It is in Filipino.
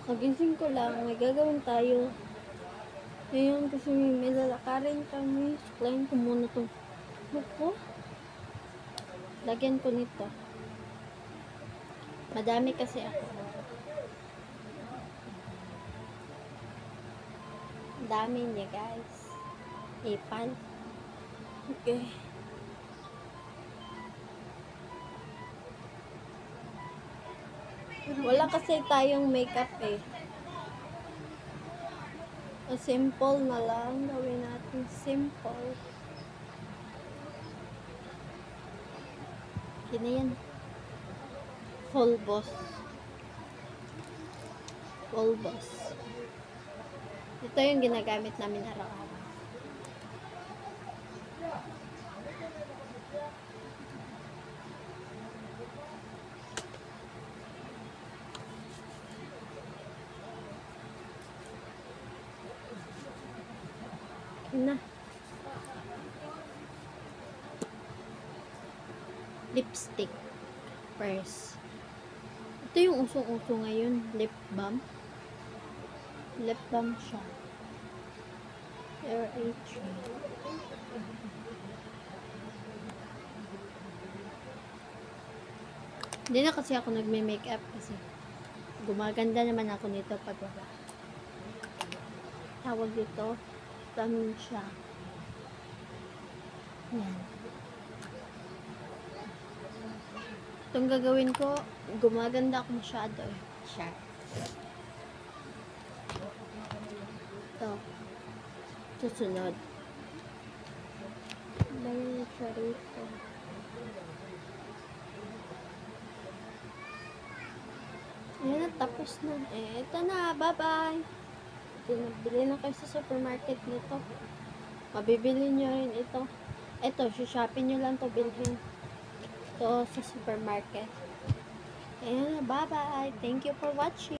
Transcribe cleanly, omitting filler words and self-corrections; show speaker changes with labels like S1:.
S1: Nagising ko lang, may gagawin tayo. Ngayon kasi may lalakarin kami. Suklayin ko muna itong buko. Lagyan ko nito. Madami kasi ako. Dami niya guys. Ipal. Okay. Wala kasi tayong makeup eh. Simple na lang. Gawin natin simple. Kina yan. Full boss. Full boss. Ito yung ginagamit namin araw-araw. Na. Lipstick. First. Ito yung usong-uso ngayon. Lip balm. Lip balm siya. RH. Hindi na kasi ako nagme-makeup kasi gumaganda naman ako nito pag wala. Tawag dito. Balm siya. Yan. Itong gagawin ko, gumaganda ako masyado eh. Siya. Ito. Susunod. Dahil siya rito. Ayan, tapos na. Ito na. Bye-bye. Pinabili na kayo sa supermarket nito. Mabibili nyo rin ito. Ito, shopee nyo lang to bilhin. Ito sa supermarket. Ayan, bye-bye. Thank you for watching.